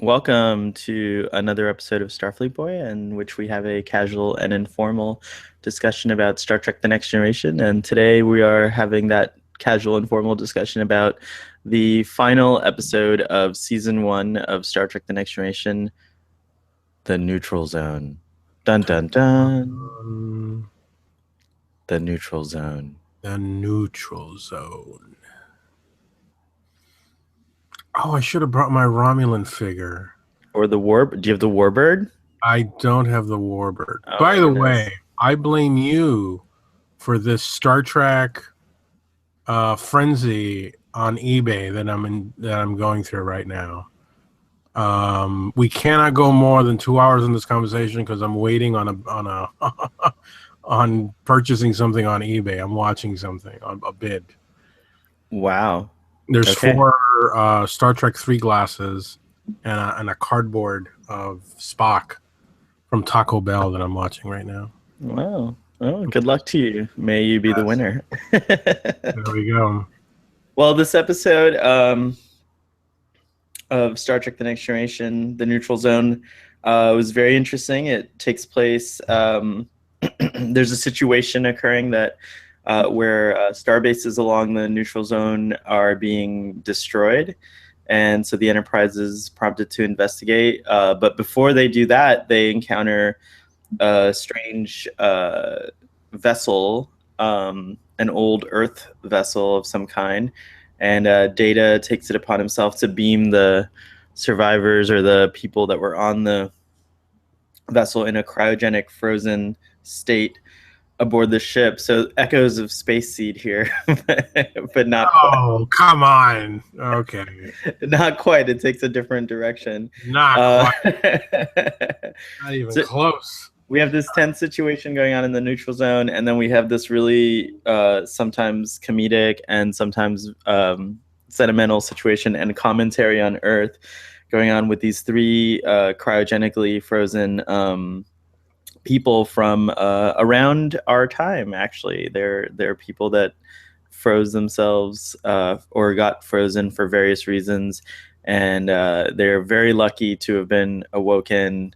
Welcome to another episode of Starfleet Boy, in which we have a casual and informal discussion about Star Trek The Next Generation. And today we are having that casual, informal discussion about the final episode of Season 1 of Star Trek The Next Generation, The Neutral Zone. Dun dun dun. Um, The Neutral Zone. the neutral zone. Oh, I should have brought my Romulan figure. Or the Warb. Do you have the Warbird? I don't have the Warbird. Oh, By my the goodness. way, I blame you for this Star Trek frenzy on eBay that I'm going through right now. We cannot go more than 2 hours in this conversation because I'm waiting on on purchasing something on eBay. I'm watching something on a bid. Wow. There's Okay. 4 Star Trek 3 glasses and a cardboard of Spock from Taco Bell that I'm watching right now. Wow. Oh, good luck to you. May you be the Yes. winner. There we go. Well, this episode of Star Trek The Next Generation, The Neutral Zone, was very interesting. It takes place, there's a situation occurring that where star bases along the neutral zone are being destroyed. And so the Enterprise is prompted to investigate. But before they do that, they encounter a strange vessel, an old Earth vessel of some kind. And Data takes it upon himself to beam the survivors or the people that were on the vessel in a cryogenic frozen state aboard the ship. So echoes of Space Seed here, but not Oh, come on. Okay. quite. Not quite. It takes a different direction. Not quite. Not even so- close. We have this tense situation going on in the neutral zone, and then we have this really sometimes comedic and sometimes sentimental situation and commentary on Earth going on with these 3 cryogenically frozen people from around our time. Actually, they're people that froze themselves or got frozen for various reasons, and they're very lucky to have been awoken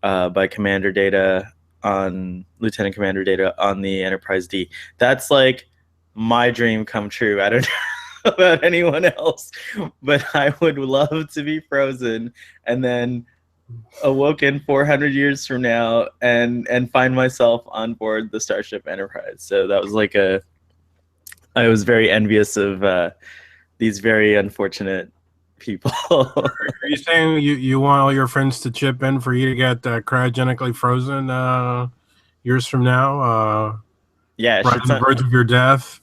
by Commander Data Lieutenant Commander Data on the Enterprise D. That's like my dream come true. I don't know about anyone else, but I would love to be frozen and then awoken 400 years from now and find myself on board the Starship Enterprise. So that was like I was very envious of these very unfortunate people. Are you saying you want all your friends to chip in for you to get cryogenically frozen years from now? Yeah, Right on the verge of your death?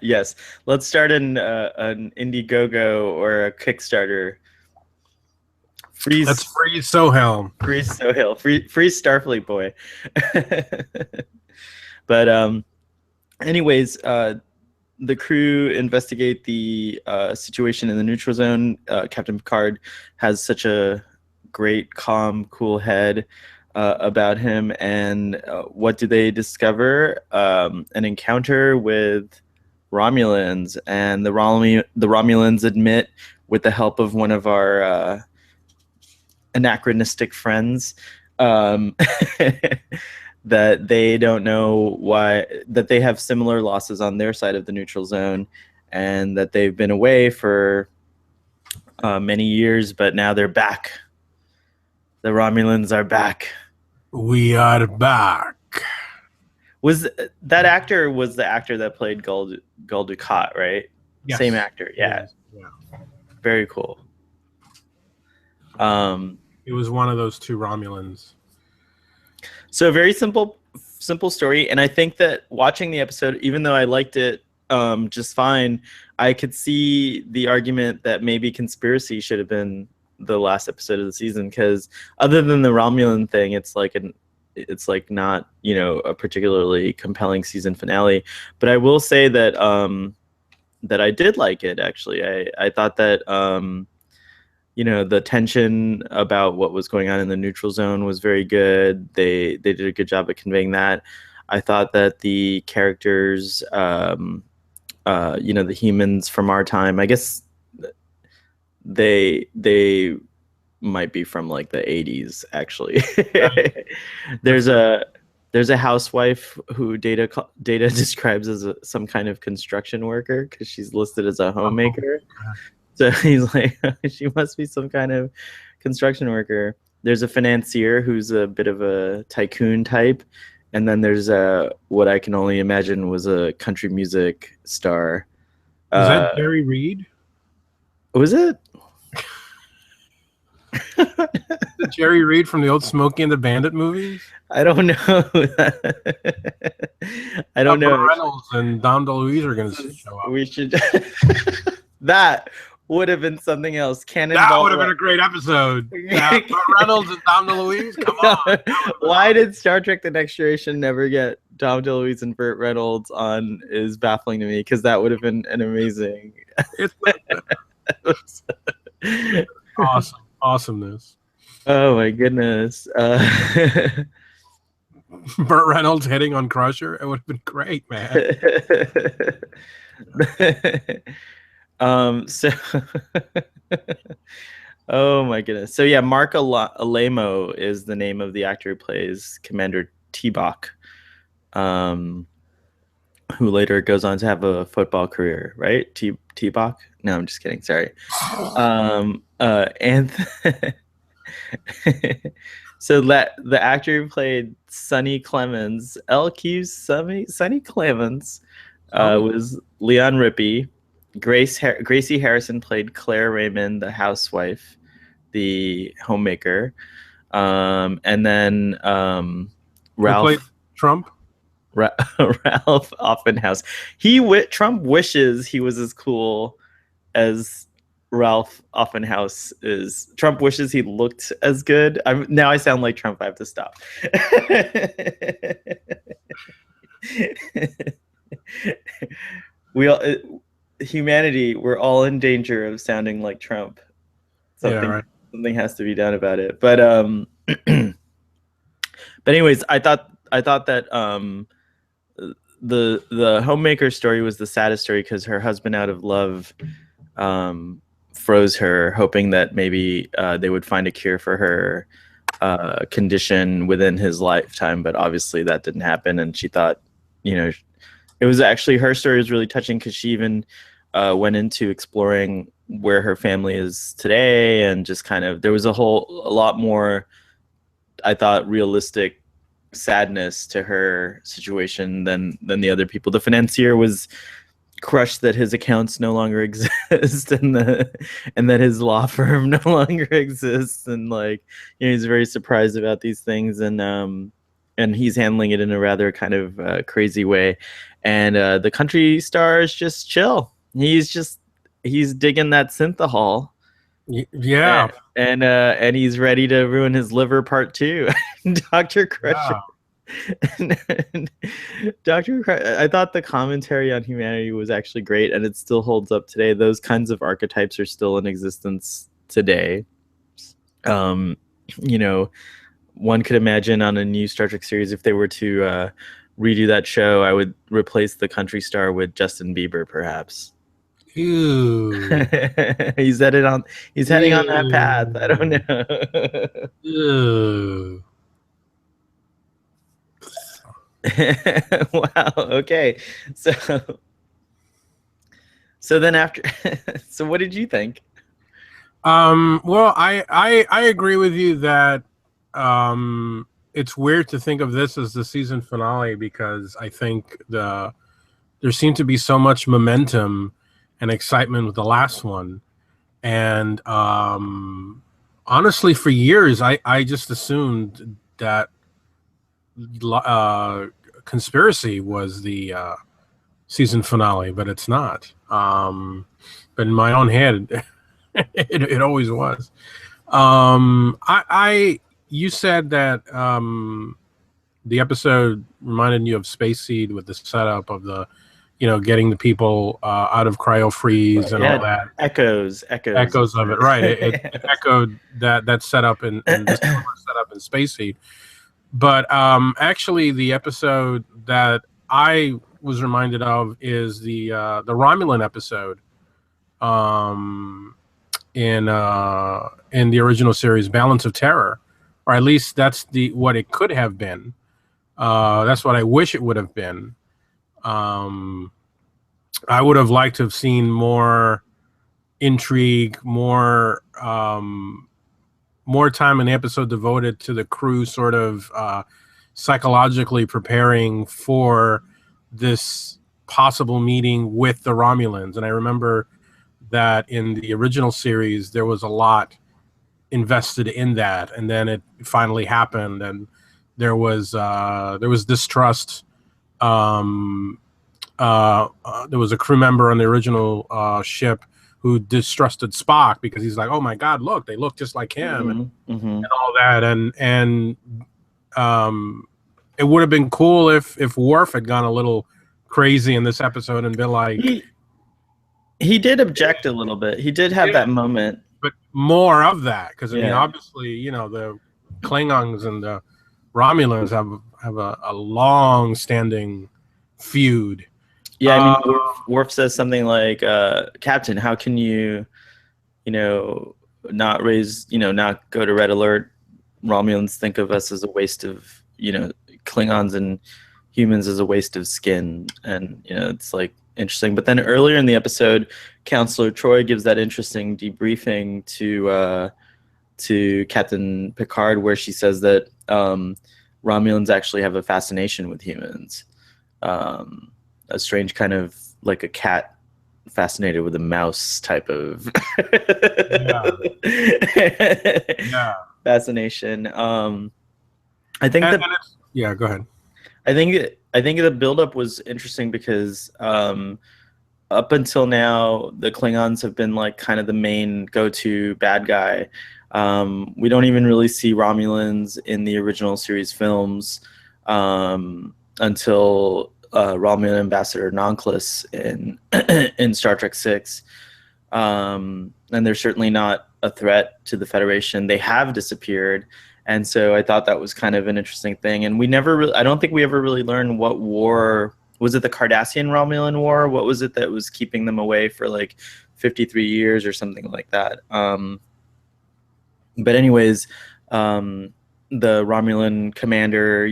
Yes. Let's start an Indiegogo or a Kickstarter. Let's freeze Sohelm. Freeze Sohail. Freeze Starfleet Boy. But anyways, the crew investigate the situation in the neutral zone. Captain Picard has such a great, calm, cool head about him. And what do they discover? An encounter with Romulans. And the Romulans admit, with the help of one of our anachronistic friends, that they don't know why, that they have similar losses on their side of the neutral zone, and that they've been away for many years, but now they're back. The Romulans are back. We are back. Was that actor was the actor that played Gul Dukat, right? Yes. Same actor, yeah. Yeah. Very cool. It was one of those 2 Romulans. So a very simple story, and I think that watching the episode, even though I liked it just fine, I could see the argument that maybe Conspiracy should have been the last episode of the season, because other than the Romulan thing, it's like not, a particularly compelling season finale. But I will say that that I did like it, actually. I thought that the tension about what was going on in the neutral zone was very good. They did a good job at conveying that. I thought that the characters, the humans from our time, I guess they might be from like the 80s actually. That's there's a there's a housewife who data describes as some kind of construction worker because she's listed as a homemaker. So he's like, she must be some kind of construction worker. There's a financier who's a bit of a tycoon type, and then there's a what I can only imagine was a country music star. Is that Uh, Jerry Reed? was it? Jerry Reed from the old Smokey and the Bandit movies? I don't know. I don't Burt know. Reynolds and Dom DeLuise are going to show up. We should. That would have been something else. That would have been a great episode. Burt Reynolds and Dom DeLuise? Come on. Why did Star Trek The Next Generation never get Dom DeLuise and Burt Reynolds on is baffling to me because that would have been an amazing. Awesomeness. Oh my goodness. Burt Reynolds hitting on Crusher. It would have been great, man. So oh my goodness. So yeah, Mark Alamo is the name of the actor who plays Commander T-Bach, who later goes on to have a football career, right? T-Bach? No, I'm just kidding. Sorry. And so the actor who played Sonny Clemens, LQ's Sonny Clemens, was Leon Rippey. Gracie Harrison played Claire Raymond, the housewife, the homemaker, and then Ralph played Trump. Ralph Offenhouse. Trump wishes he was as cool as Ralph Offenhouse is. Trump wishes he looked as good. Now I sound like Trump. I have to stop. Humanity, we're all in danger of sounding like Trump. Something has to be done about it. But anyways, I thought that the homemaker story was the saddest story because her husband, out of love, froze her, hoping that maybe they would find a cure for her condition within his lifetime. But obviously that didn't happen, and she thought, it was actually, her story was really touching because she even went into exploring where her family is today, and just kind of, there was a lot more, I thought, realistic sadness to her situation than the other people. The financier was crushed that his accounts no longer exist, and that his law firm no longer exists, and he's very surprised about these things, and he's handling it in a rather kind of crazy way. And the country star is just chill. He's digging that synthahol. Yeah. And he's ready to ruin his liver part 2. Dr. Crusher. And Dr. Crusher, I thought the commentary on humanity was actually great, and it still holds up today. Those kinds of archetypes are still in existence today. One could imagine on a new Star Trek series, if they were to redo that show, I would replace the country star with Justin Bieber, perhaps. Ew. He's heading on that path. I don't know. Ew. Wow. Okay. So then after, so what did you think? Well, I agree with you that it's weird to think of this as the season finale, because I think there seemed to be so much momentum and excitement with the last one, and honestly, for years I just assumed that Conspiracy was the season finale, but it's not. But in my own head, it always was. You said that the episode reminded you of Space Seed with the setup of the, getting the people out of cryo freeze and all that. Echoes of it, right? It echoed that setup in this setup in Space Seed. But actually, the episode that I was reminded of is the Romulan episode. in the original series, Balance of Terror, or at least that's what it could have been. That's what I wish it would have been. I would have liked to have seen more intrigue, more time in the episode devoted to the crew sort of psychologically preparing for this possible meeting with the Romulans. And I remember that in the original series, there was a lot invested in that, and then it finally happened, and there was distrust. There was a crew member on the original ship who distrusted Spock because he's like, "Oh my God, look, they look just like him," and all that, and it would have been cool if Worf had gone a little crazy in this episode and been like, he did object a little bit. He did have that moment, but more of that, because I mean, obviously, the Klingons and the Romulans have a long-standing feud. Yeah, I mean, Worf says something like, "Captain, how can you, not not go to red alert? Romulans think of us as a waste of, Klingons and humans as a waste of skin," and it's like interesting. But then earlier in the episode, Counselor Troy gives that interesting debriefing to Captain Picard, where she says that Romulans actually have a fascination with humans. A strange kind of like a cat fascinated with a mouse type of fascination. I think go ahead. I think the buildup was interesting because up until now the Klingons have been like kind of the main go-to bad guy. We don't even really see Romulans in the original series films until Romulan Ambassador Nonklus in Star Trek VI, and they're certainly not a threat to the Federation. They have disappeared, and so I thought that was kind of an interesting thing. And I don't think we ever really learned what war was it. The Cardassian Romulan War? What was it that was keeping them away for like 53 years or something like that? But anyways, the Romulan commander,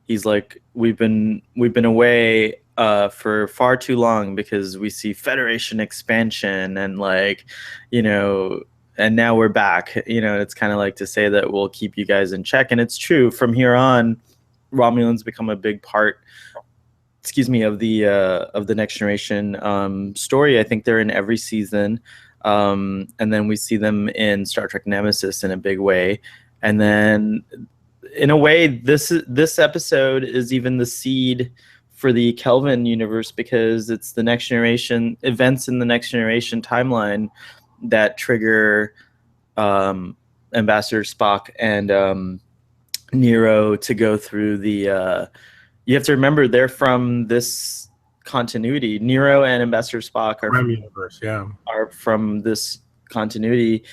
he's like, we've been away for far too long because we see Federation expansion and and now we're back. It's kind of like to say that we'll keep you guys in check, and it's true. From here on, Romulans become a big part, of the Next Generation story. I think they're in every season, and then we see them in Star Trek Nemesis in a big way, and then, in a way, this episode is even the seed for the Kelvin universe, because it's the Next Generation events in the Next Generation timeline that trigger Ambassador Spock and Nero to go through the. You have to remember they're from this continuity. Nero and Ambassador Spock are from this continuity,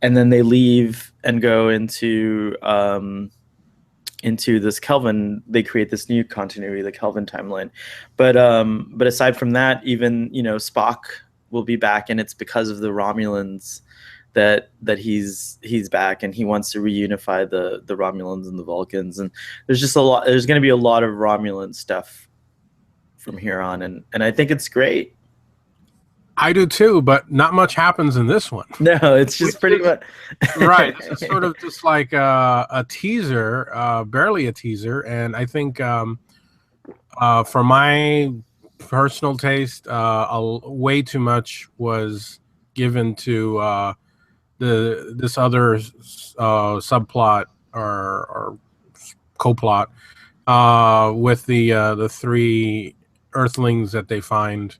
and then they leave and go into this Kelvin. They create this new continuity, the Kelvin timeline. But aside from that, even Spock will be back, and it's because of the Romulans that he's back, and he wants to reunify the Romulans and the Vulcans. And there's just a lot. There's going to be a lot of Romulan stuff from here on, and I think it's great. I do too, but not much happens in this one. No, it's just pretty much right. It's sort of just like a teaser, barely a teaser, and I think for my personal taste, way too much was given to this other subplot or co-plot with the three Earthlings that they find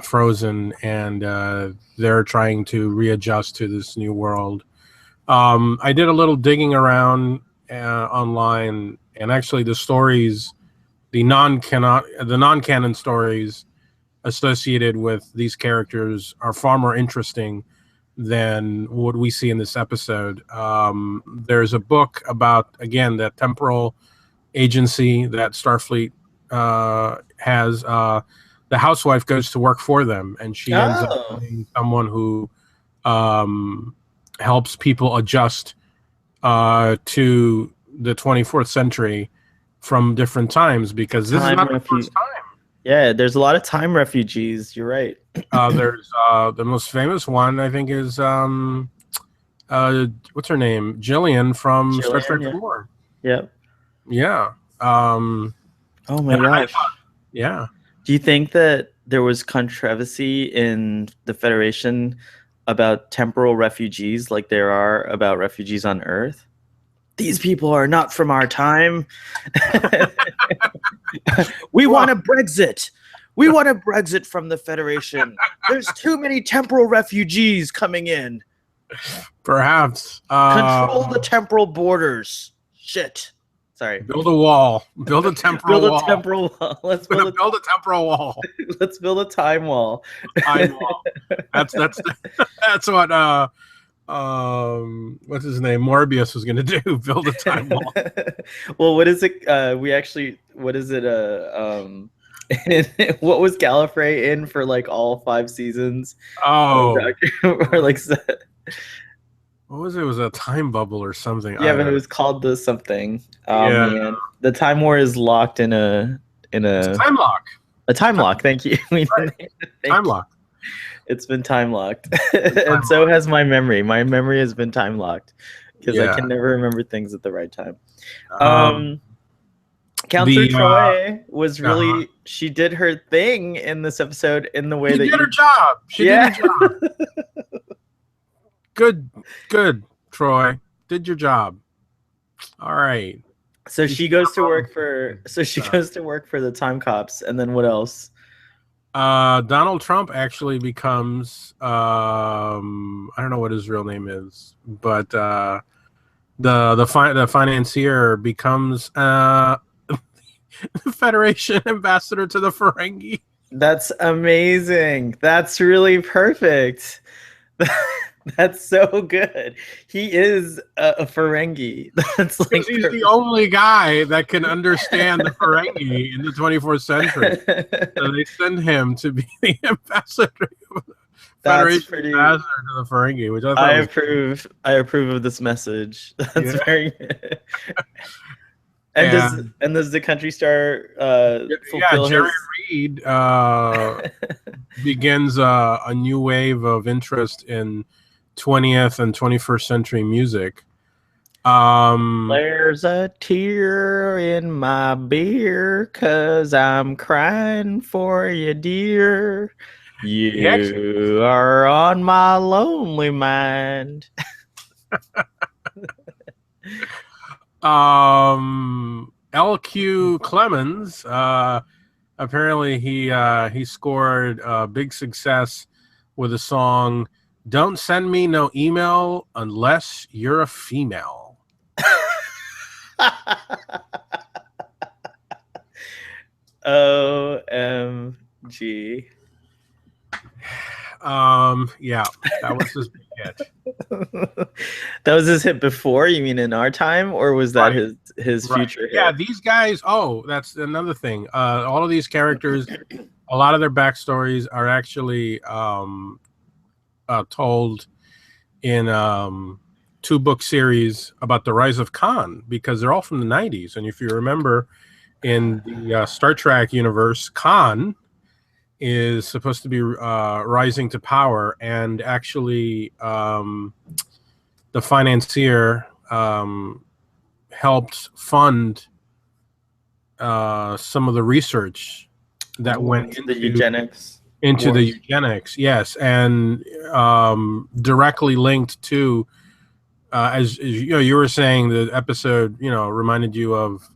frozen, and they're trying to readjust to this new world. I did a little digging around online, and actually the stories, the non-canon stories associated with these characters are far more interesting than what we see in this episode. There's a book about, again, that temporal agency that Starfleet has. The housewife goes to work for them, and she ends up being someone who helps people adjust to the 24th century from different times, because this is Time not the refuge. first time. Yeah, there's a lot of time refugees. You're right. There's the most famous one, I think, is what's her name? Jillian from Star Jillian, Trek yeah. 4. Yep. Yeah. Oh my gosh. Yeah. Do you think that there was controversy in the Federation about temporal refugees like there are about refugees on Earth? These people are not from our time. We want a Brexit. We want a Brexit from the Federation. There's too many temporal refugees coming in. Perhaps. Control the temporal borders. Shit. Sorry. Build a wall. Build a temporal Build a wall. temporal wall. Let's build a temporal wall. Let's build a time wall. Time wall. That's what what's his name? Morbius was gonna do. Build a time wall. Well, what is it? What is it? What was Gallifrey in for like all 5 seasons? Oh, or like what was it? It was a time bubble or something. Yeah, but it was called the something. Oh Yeah. man, the time war is locked in a time lock. A time lock. Thank you. Time lock. It's been time locked, and so has my memory. My memory has been time locked because I can never remember things at the right time. Counselor Troy was really she did her thing in this episode in the way she that did her job. She did her job. Good, Troy. Did your job. All right. So she goes to work for the time cops, and then what else? Donald Trump actually becomes I don't know what his real name is, but the financier becomes the Federation ambassador to the Ferengi. That's amazing. That's really perfect. That's so good. He is a Ferengi. That's like he's the only guy that can understand the Ferengi in the 24th century. So they send him to be the ambassador. Federation ambassador to the Ferengi, which I approve. I approve of this message. That's very good. And does the Country Star fulfill Jerry Reed begins a new wave of interest in 20th and 21st century music. There's a tear in my beer 'cause I'm crying for you, dear. You are on my lonely mind. LQ Clemens, apparently he scored a big success with a song, "Don't Send Me No Email Unless You're a Female." OMG. Yeah, that was his big hit. That was his hit before, you mean in our time, or was that his future hit? Yeah, these guys, that's another thing. All of these characters, a lot of their backstories are actually told in 2-book series about the rise of Khan, because they're all from the 90s. And if you remember, in the Star Trek universe, Khan is supposed to be rising to power, and actually the financier helped fund some of the research that went into the eugenics. The eugenics, yes, and directly linked to, as you know, you were saying, the episode, reminded you of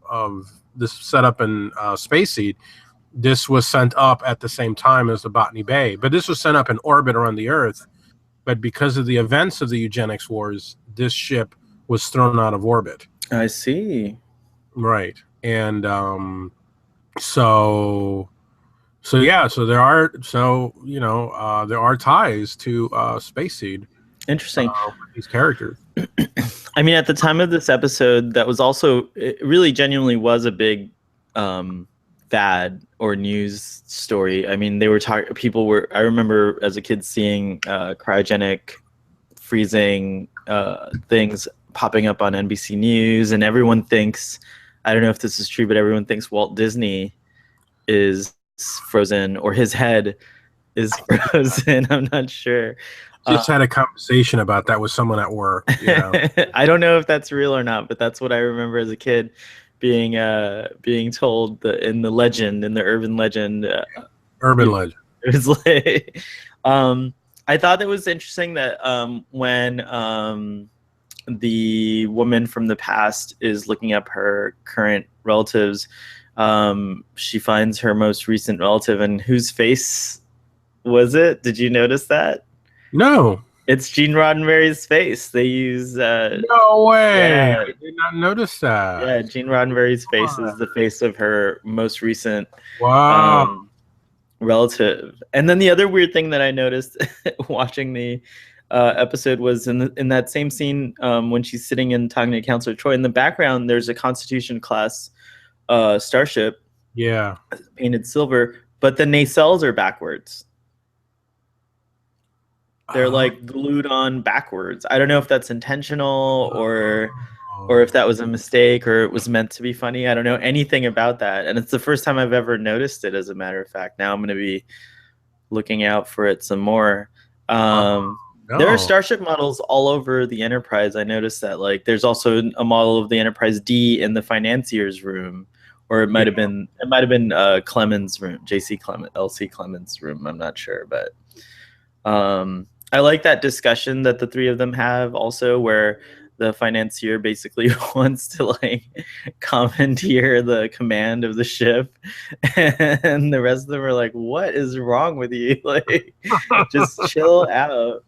this setup in Space Seed. This was sent up at the same time as the Botany Bay, but this was sent up in orbit around the Earth. But because of the events of the eugenics wars, this ship was thrown out of orbit. I see. Right, and so there are there are ties to Space Seed. Interesting. With these characters. I mean, at the time of this episode, that was also, it really genuinely was a big fad or news story. I mean, they were talking. I remember as a kid seeing cryogenic freezing things popping up on NBC News, and everyone thinks, I don't know if this is true, but everyone thinks Walt Disney is frozen or his head is frozen. I'm not sure. Just had a conversation about that with someone at work. I don't know if that's real or not, but that's what I remember as a kid being told in the legend, in the urban legend. Urban legend. It was like, I thought it was interesting that when the woman from the past is looking up her current relatives, she finds her most recent relative, and whose face was it? Did you notice that? No. It's Gene Roddenberry's face. They use no way. Yeah. I did not notice that. Yeah, Gene Roddenberry's face is the face of her most recent relative. And then the other weird thing that I noticed watching the episode was in that same scene when she's sitting and talking to Counselor Troy. In the background, there's a Constitution class starship. Yeah, painted silver, but the nacelles are backwards. They're like glued on backwards. I don't know if that's intentional or if that was a mistake or it was meant to be funny. I don't know anything about that. And it's the first time I've ever noticed it, as a matter of fact. Now I'm going to be looking out for it some more. There are starship models all over the Enterprise. I noticed that, like, there's also a model of the Enterprise D in the financier's room, or it might have been Clemens' room, LC Clemens' room. I'm not sure, but I like that discussion that the three of them have also, where the financier basically wants to like commandeer the command of the ship, and the rest of them are like, what is wrong with you? Like, just chill out.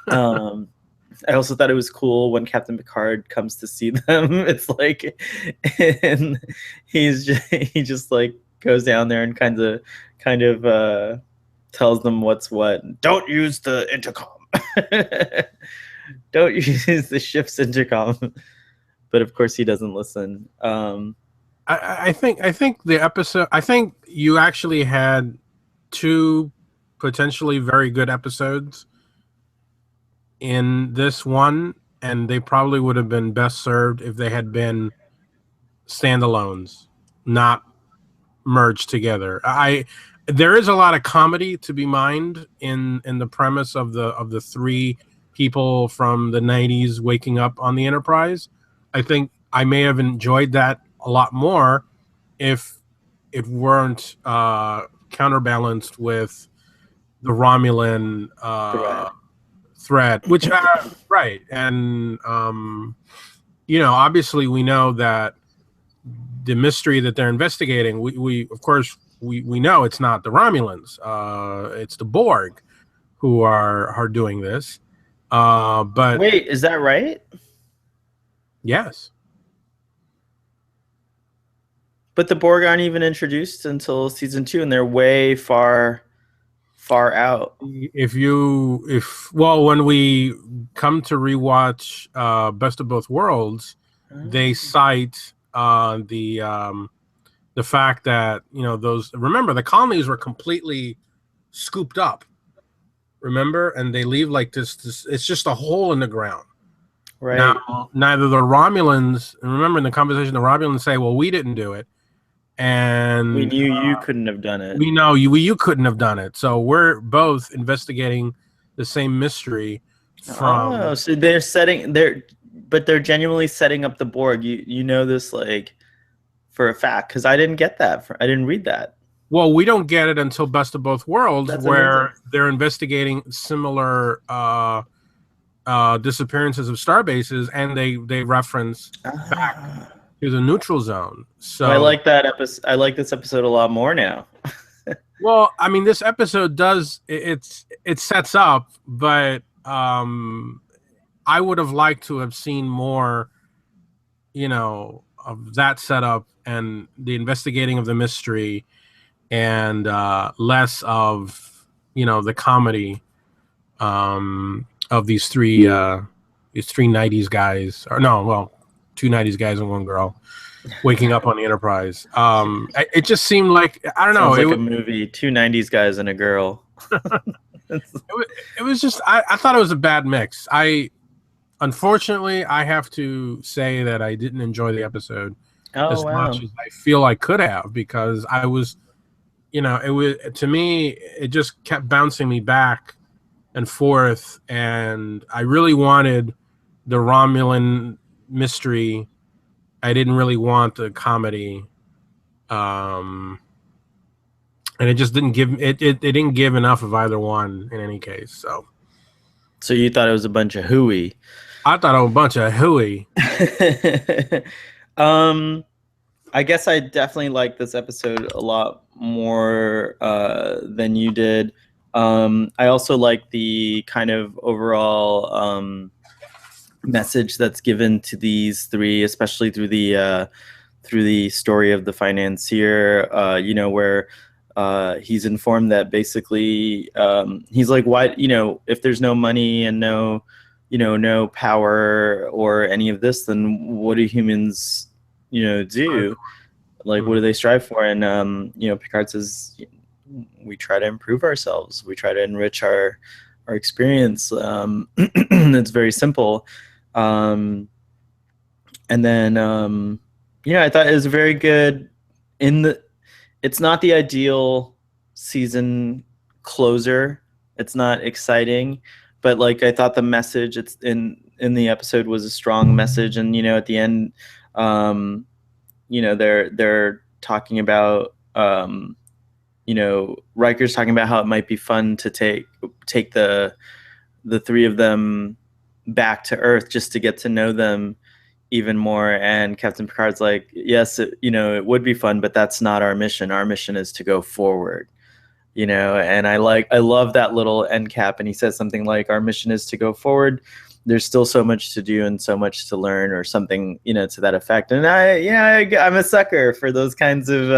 I also thought it was cool when Captain Picard comes to see them. It's like, and he just like goes down there and kind of tells them what's what. Don't use the intercom. Don't use the ship's intercom. But of course he doesn't listen. I think the episode, I think you actually had two potentially very good episodes in this one, and they probably would have been best served if they had been standalones, not merged together. There is a lot of comedy to be mined in the premise of the three people from the 90s waking up on the Enterprise. I think I may have enjoyed that a lot more if it weren't counterbalanced with the Romulan thread, which right. And obviously we know that the mystery that they're investigating, we of course we know it's not the Romulans, it's the Borg who are doing this. But wait, is that right? Yes. But the Borg aren't even introduced until season 2, and they're way far out. When we come to rewatch Best of Both Worlds, they cite the fact that remember the colonies were completely scooped up. Remember, and they leave like this. It's just a hole in the ground. Right. Now, neither the Romulans, and remember in the conversation, the Romulans say, "Well, we didn't do it." And we knew you couldn't have done it. We know you couldn't have done it. So we're both investigating the same mystery. So they're genuinely setting up the Borg. You know this like for a fact, because I didn't get that. I didn't read that. Well, we don't get it until Best of Both Worlds. That's where amazing. They're investigating similar disappearances of starbases, and they reference back to the neutral zone. So I like that episode. I like this episode a lot more now. Well, I mean, this episode does it sets up, but I would have liked to have seen more, of that setup and the investigating of the mystery, and less of the comedy of these three 90s guys, or no, well, two 90s guys and one girl waking up on the Enterprise. It just seemed like, I don't know. Sounds like a movie, two 90s guys and a girl. was, it was just I thought it was a bad mix. Unfortunately I have to say that I didn't enjoy the episode Oh as much wow. as I feel I could have, because I was, it was, to me, it just kept bouncing me back and forth, and I really wanted the Romulan mystery. I didn't really want the comedy, and it just didn't give it didn't give enough of either one in any case. So So you thought it was a bunch of hooey. I thought it was a bunch of hooey. um, I guess I definitely like this episode a lot more than you did. I also like the kind of overall message that's given to these three, especially through the story of the financier. Where he's informed that basically he's like, why, if there's no money and no power or any of this, then what do humans do? Like, what do they strive for? And Picard says, we try to improve ourselves, we try to enrich our experience. It's very simple. um and then I thought it was very good. It's not the ideal season closer. It's not exciting, but like I thought the message it's in the episode was a strong message. And at the end, they're talking about Riker's talking about how it might be fun to take the three of them back to Earth just to get to know them even more. And Captain Picard's like, yes, it would be fun, but that's not our mission. Our mission is to go forward. And I love that little end cap. And he says something like, our mission is to go forward. There's still so much to do and so much to learn, or something, to that effect. And I'm a sucker for those kinds of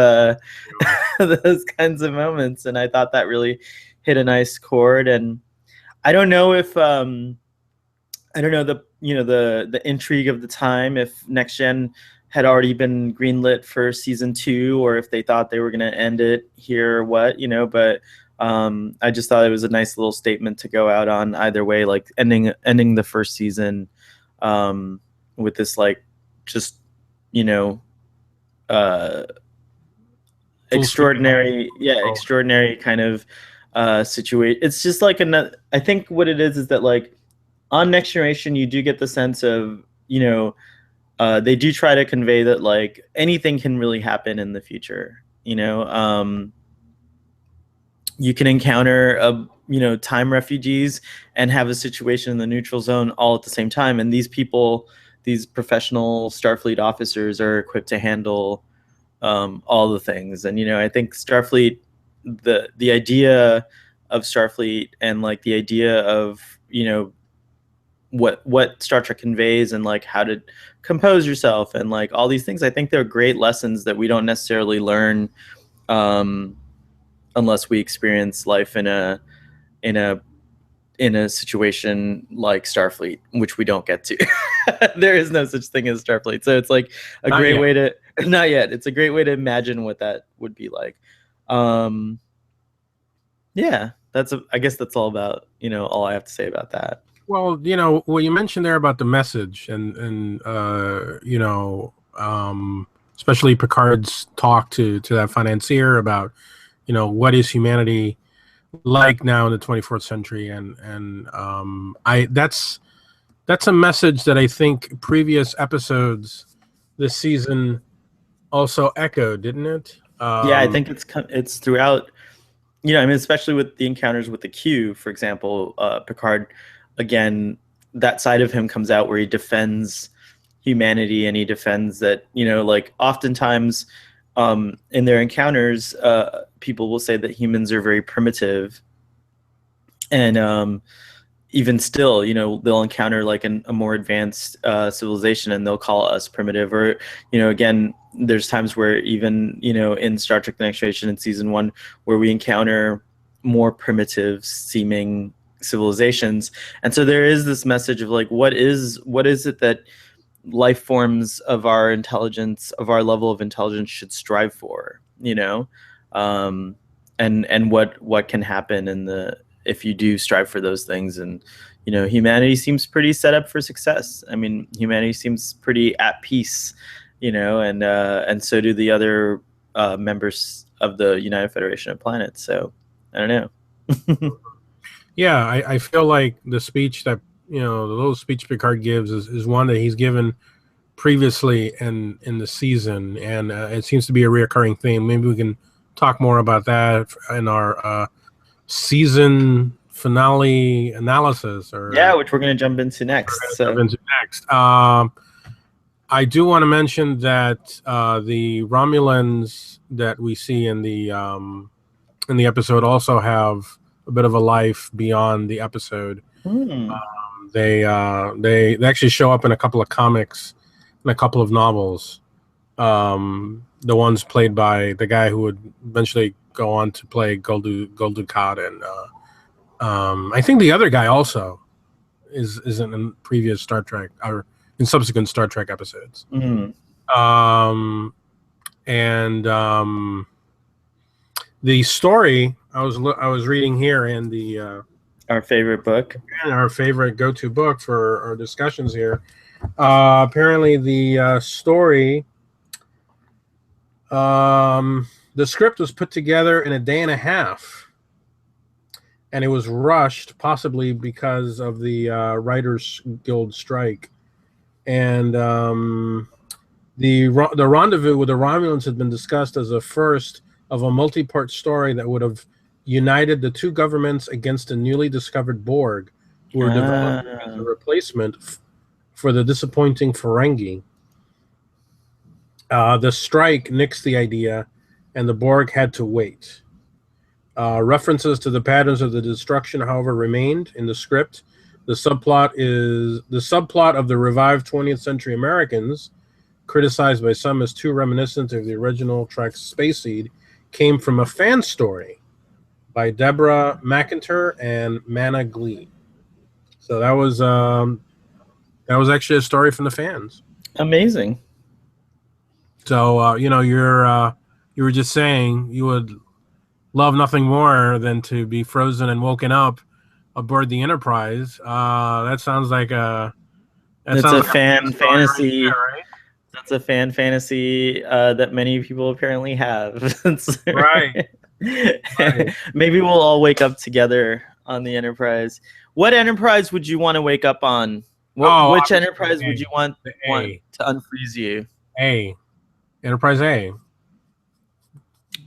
those kinds of moments. And I thought that really hit a nice chord. And I don't know if I don't know the intrigue of the time, if Next Gen had already been greenlit for season 2, or if they thought they were going to end it here or what, but I just thought it was a nice little statement to go out on either way, like ending the first season with this, like, just uh extraordinary extraordinary kind of situation. It's just like another, I think what it is that, like, on Next Generation you do get the sense of they do try to convey that, like, anything can really happen in the future. You can encounter time refugees and have a situation in the neutral zone all at the same time, and these people, these professional Starfleet officers, are equipped to handle all the things. And I think Starfleet, the idea of Starfleet, and like the idea of what Star Trek conveys, and like how to compose yourself, and like all these things, I think they're great lessons that we don't necessarily learn unless we experience life in a situation like Starfleet, which we don't get to. There is no such thing as Starfleet, so it's like a Not great yet. way to not yet. It's a great way to imagine what that would be like. Yeah, I guess that's all about all I have to say about that. Well, what you mentioned there about the message, and especially Picard's talk to that financier about, what is humanity like now in the 24th century, and that's a message that I think previous episodes this season also echoed, didn't it? Yeah, I think it's throughout. Especially with the encounters with the Q, for example, Picard, again, that side of him comes out where he defends humanity, and he defends that, like, oftentimes in their encounters, people will say that humans are very primitive. And even still, they'll encounter like a more advanced civilization, and they'll call us primitive. Or, again, there's times where even, in Star Trek: The Next Generation in season 1, where we encounter more primitive seeming civilizations. And so there is this message of like, what is it that life forms of our intelligence, of our level of intelligence, should strive for, and what can happen if you do strive for those things. And humanity seems pretty set up for success. I mean, humanity seems pretty at peace, and so do the other members of the United Federation of Planets. So I don't know. Yeah, I feel like the speech that the little speech Picard gives is one that he's given previously in the season, and it seems to be a reoccurring theme. Maybe we can talk more about that in our season finale analysis, which we're going to jump into next. I do want to mention that the Romulans that we see in the episode also have a bit of a life beyond the episode. They actually show up in a couple of comics and a couple of novels. The ones played by the guy who would eventually go on to play Gul Dukat, and I think the other guy also is in previous Star Trek or in subsequent Star Trek episodes. The story I was reading here in the our favorite book, and our favorite go-to book for our discussions here. Apparently, the story, the script was put together in a day and a half, and it was rushed, possibly because of the Writers Guild strike. And the rendezvous with the Romulans had been discussed as a first of a multi-part story that would have united the two governments against a newly discovered Borg, who were developed as a replacement for the disappointing Ferengi. The strike nixed the idea, and the Borg had to wait. References to the patterns of the destruction, however, remained in the script. The subplot of the revived 20th century Americans, criticized by some as too reminiscent of the original Trek Space Seed, came from a fan story by Deborah McIntyre and Mana Glee. So that was actually a story from the fans. Amazing. So you were just saying you would love nothing more than to be frozen and woken up aboard the Enterprise. That sounds like a fan fantasy. Right there, right? That's a fan fantasy that many people apparently have. Right. Maybe we'll all wake up together on the Enterprise. What Enterprise would you want to wake up on? Which Enterprise would you want to unfreeze you? Enterprise A.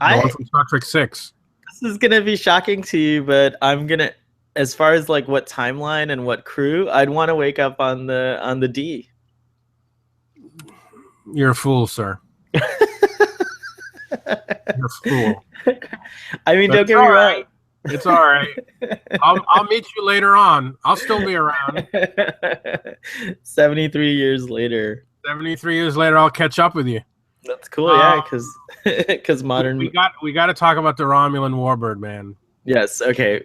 The one from Star Trek 6. This is gonna be shocking to you, but I'm gonna, as far as like what timeline and what crew, I'd want to wake up on the D. You're a fool, sir. You're a fool. I mean, don't get me wrong. It's all right. I'll meet you later on. I'll still be around. 73 years later. 73 years later, I'll catch up with you. That's cool, yeah, because modern. We got to talk about the Romulan Warbird, man. Yes. Okay.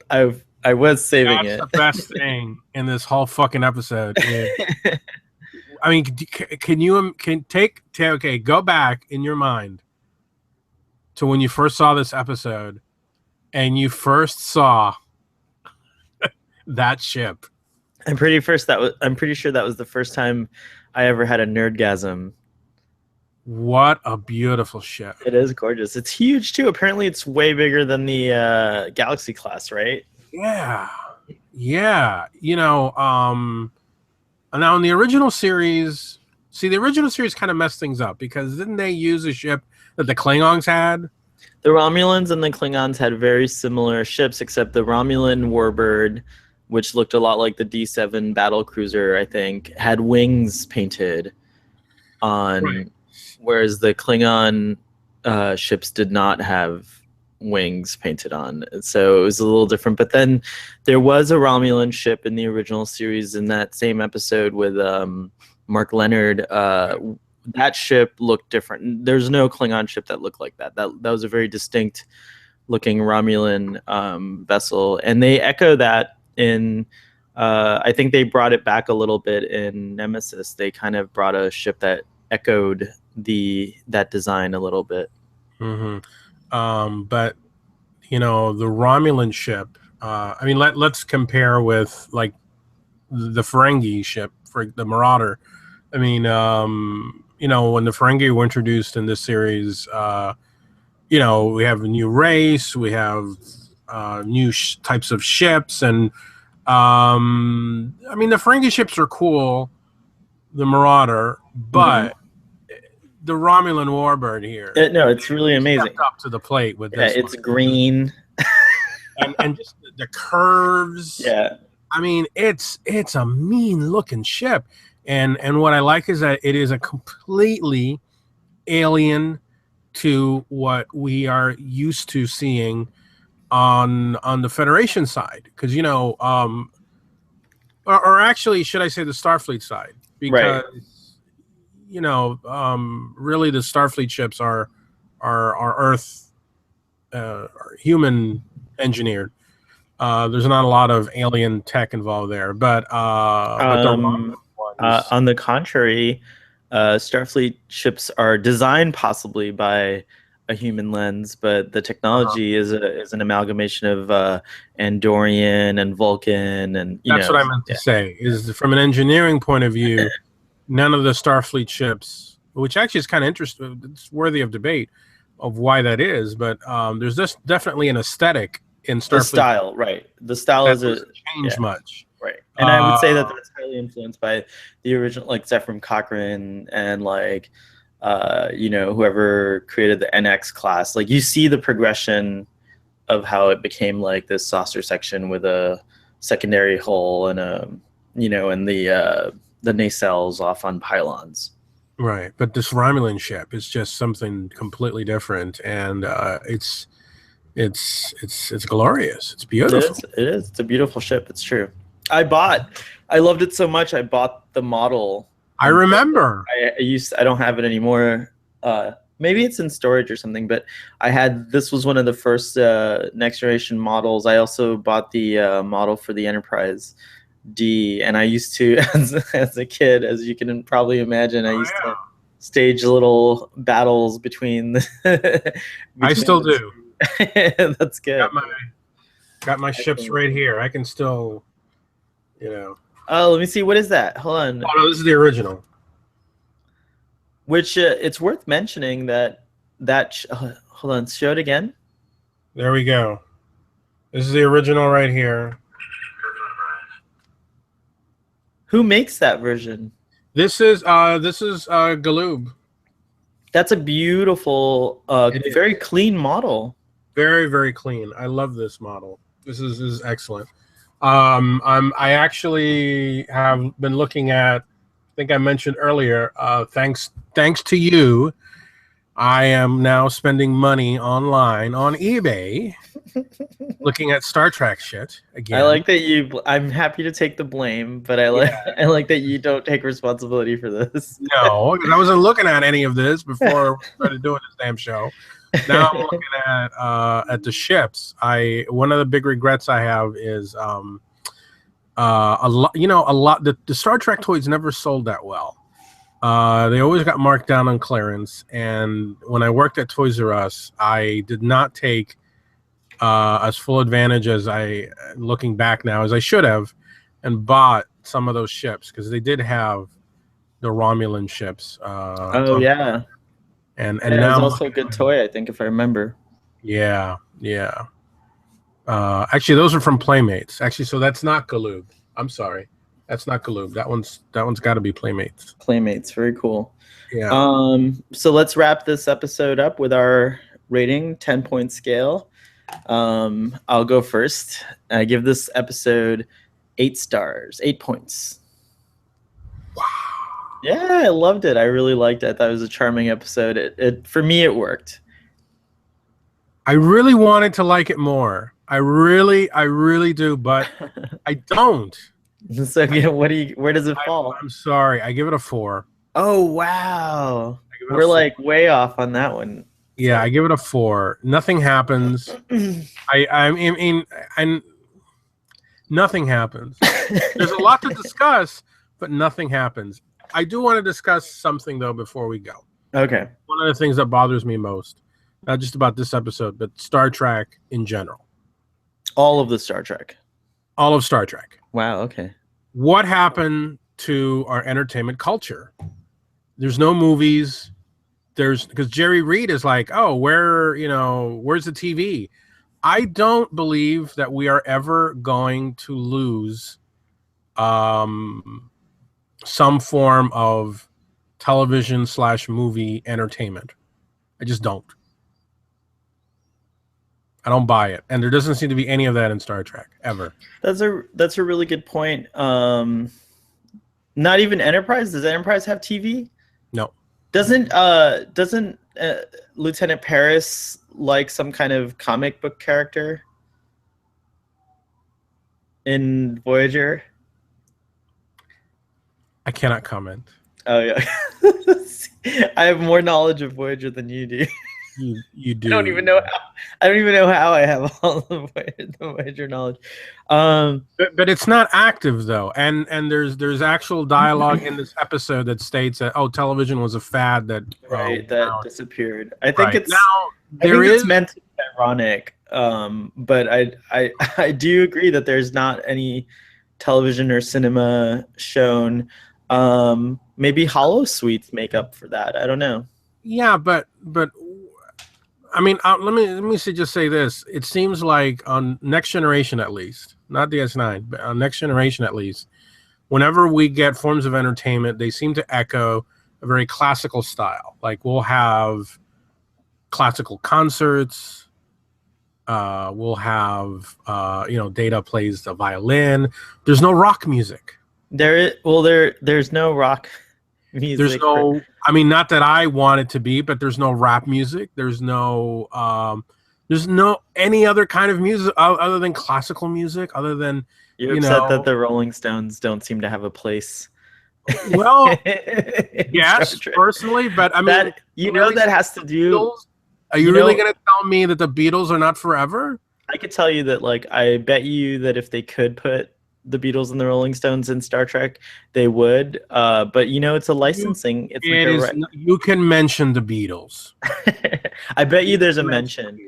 I was saving it. That's the best thing in this whole fucking episode. I mean, go back in your mind to when you first saw this episode and you first saw that ship. I'm pretty sure that was the first time I ever had a nerdgasm. What a beautiful ship. It is gorgeous. It's huge too. Apparently it's way bigger than the Galaxy class, right? Yeah. Now in the original series, the original series kind of messed things up because didn't they use a ship that the Klingons had? The Romulans and the Klingons had very similar ships, except the Romulan Warbird, which looked a lot like the D7 battle cruiser, I think, had wings painted on, right. Whereas the Klingon ships did not have wings painted on. So it was a little different. But then there was a Romulan ship in the original series in that same episode with Mark Leonard. That ship looked different. There's no Klingon ship that looked like that. That was a very distinct looking Romulan vessel. And they echo that in, I think they brought it back a little bit in Nemesis. They kind of brought a ship that echoed that design a little bit. Mm-hmm. But the Romulan ship, I mean, let's compare with like the Ferengi ship for the Marauder. I mean, you know, when the Ferengi were introduced in this series, you know, we have a new race, we have new types of ships, and I mean, the Ferengi ships are cool, the Marauder, Mhm. but the Romulan Warbird here, No, it's really amazing. stepped up to the plate with Yeah, this it's one, green. and just the curves. Yeah. I mean, it's a mean looking ship, and what I like is that it is a completely alien to what we are used to seeing on the Federation side, because you know, or actually, should I say the Starfleet side? Right. Because you know, really, the Starfleet ships are Earth, are human engineered. There's not a lot of alien tech involved there, but the Um, Romulan ones, on the contrary, Starfleet ships are designed possibly by a human lens, but the uh, technology is an amalgamation of Andorian and Vulcan, and that's what I meant to yeah, say. Is from an engineering point of view, none of the Starfleet ships, which actually is kind of interesting, it's worthy of debate of why that is, but there's just definitely an aesthetic in the Starfleet style, right? The style that is doesn't a change yeah, much. right. And I would Uh, say that that's highly influenced by the original, like Zefram Cochrane and like whoever created the NX class. Like you see the progression of how it became like this saucer section with a secondary hull and and the nacelles off on pylons. right, but this Romulan ship is just something completely different, and it's glorious. It's It beautiful. is. It is. It's a beautiful ship. It's true. I loved it so much. I bought the model I and built it. remember. I don't have it anymore. Maybe it's in storage or something. But this was one of the first next generation models. I also bought the model for the Enterprise D, and I used to, as a kid, as you can probably imagine, I Oh used to yeah, stage little battles between I between still the do. two. That's good. Got my ships Excellent. right here. I can still, you know. Oh, let me see. What is that? Hold on. Oh no, this is the original. Which it's worth mentioning hold on, show it again. There we go. This is the original right here. Who makes that version? This is Galoob. That's a beautiful, It very is clean model. very, very clean. I love this model. This is excellent. I actually have been looking at. I think I mentioned earlier. Thanks to you, I am now spending money online on eBay, looking at Star Trek shit I again. like that you. I'm happy to take the blame, but Yeah, I like that you don't take responsibility for this. no, because I wasn't looking at any of this before we started doing this damn show. Now I'm looking at the ships. One of the big regrets I have is a lot. You know, a lot. The Star Trek toys never sold that well. They always got marked down on clearance. And when I worked at Toys R Us, I did not take as full advantage as looking back now, as I should have, and bought some of those ships because they did have the Romulan ships. Oh yeah, And yeah. It now was I'm also a looking good at, toy, I think, if I remember. yeah, yeah. Actually, those are from Playmates. Actually, so that's not Galoob. I'm sorry, that's not Galoob. That one's got to be Playmates. Playmates, very cool. Yeah. So let's wrap this episode up with our rating, 10-point scale. I'll go first. I give this episode 8 stars, 8 points. Wow. Yeah, I loved it. I really liked it. I thought it was a charming episode. It for me, it worked. I really wanted to like it more. I really do, but I don't. So again, where does it fall? I'm sorry. I give it a 4. Oh wow, I give it a we're 4. like way off on that one. Yeah, I give it a 4. Nothing happens. I mean, and nothing happens. There's a lot to discuss, but nothing happens. I do want to discuss something though before we go. Okay. One of the things that bothers me most, not just about this episode, but Star Trek in general. All of the Star Trek. All of Star Trek. Wow. Okay. What happened to our entertainment culture? There's no movies. Because Jerry Reed is like, oh, where's the TV? I don't believe that we are ever going to lose some form of television/movie entertainment. I just don't. I don't buy it, and there doesn't seem to be any of that in Star Trek ever. That's a really good point. Not even Enterprise. Does Enterprise have TV? No. Doesn't Lieutenant Paris like some kind of comic book character in Voyager? I cannot comment. Oh yeah. I have more knowledge of Voyager than you do. You do. I don't even know how I have all the Voyager knowledge. But it's not active though, and there's actual dialogue in this episode that states that television was a fad that that disappeared. I think it's meant to be ironic, but I do agree that there's not any television or cinema shown. Maybe Holosuites make up for that. I don't know. Yeah, but I mean, let me just say this. It seems like on Next Generation, at least, not DS9, but on Next Generation, at least, whenever we get forms of entertainment, they seem to echo a very classical style. Like we'll have classical concerts. We'll have Data plays the violin. There's no rock music. There's no rock music. There's no. I mean, not that I want it to be, but there's no rap music. There's no any other kind of music other than classical music. Other than you're upset that the Rolling Stones don't seem to have a place. Well, yes, personally, but I mean, that has to do. Beatles? Are you really going to tell me that the Beatles are not forever? I could tell you that, like, I bet you that if they could put the Beatles and the Rolling Stones in Star Trek, they would. But it's a licensing. You can mention the Beatles. I bet you there's a mention.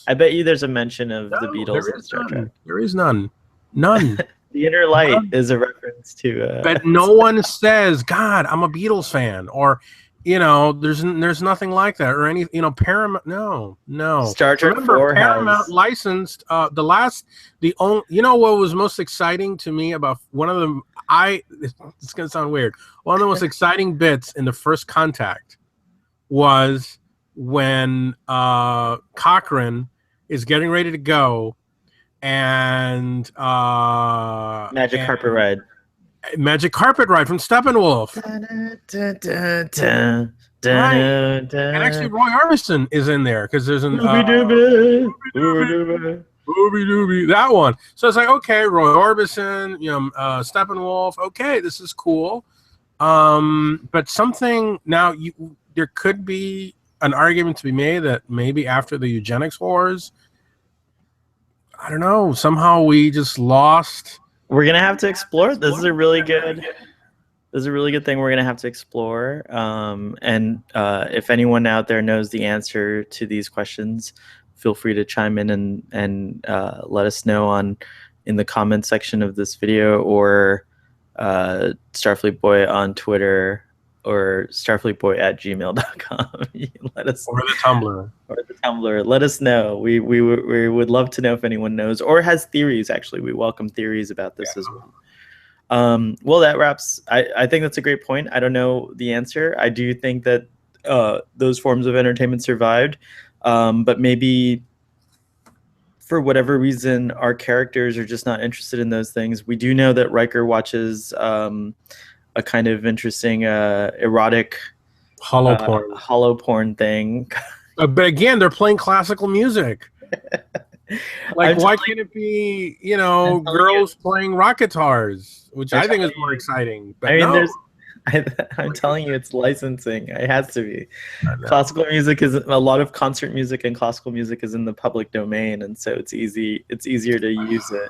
I bet you there's a mention of the Beatles in Star Trek. There is none. None. The Inner Light is a reference to. But no one says, "God, I'm a Beatles fan," or there's nothing like that, or any Paramount. No. Star Trek. Remember, Paramount licensed what was most exciting to me about one of them. It's gonna sound weird. One of the most exciting bits in the First Contact was when Cochrane is getting ready to go, and Magic Carpet Ride. Magic Carpet Ride from Steppenwolf. Right. And actually, Roy Orbison is in there because there's an that one. So it's like, okay, Roy Orbison, Steppenwolf. Okay, this is cool. But something now, there could be an argument to be made that maybe after the eugenics wars, I don't know, somehow we just lost. We're gonna have to explore. This is a really good thing we're gonna have to explore. And if anyone out there knows the answer to these questions, feel free to chime in and let us know in the comment section of this video, or Starfleet Boy on Twitter, or starfleetboy@gmail.com. Let us, or the Tumblr. Let us know. We would love to know if anyone knows or has theories. Actually, we welcome theories about this as well. Well, that wraps. I think that's a great point. I don't know the answer. I do think that those forms of entertainment survived, but maybe for whatever reason, our characters are just not interested in those things. We do know that Riker watches a kind of interesting erotic hollow porn thing. But again, they're playing classical music. Like, why can't it be, girls playing rock guitars, which I think is more exciting. But I'm telling you, it's licensing. It has to be. Classical music is a lot of concert music, and classical music is in the public domain, and so it's easy. It's easier to use it.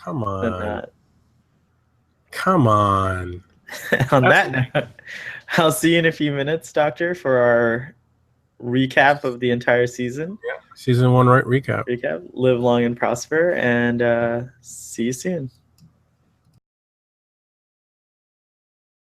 Come on. Than that. Come on. On that note, I'll see you in a few minutes, Doctor, for our recap of the entire season. Yeah. Season 1 recap. Live long and prosper, and see you soon.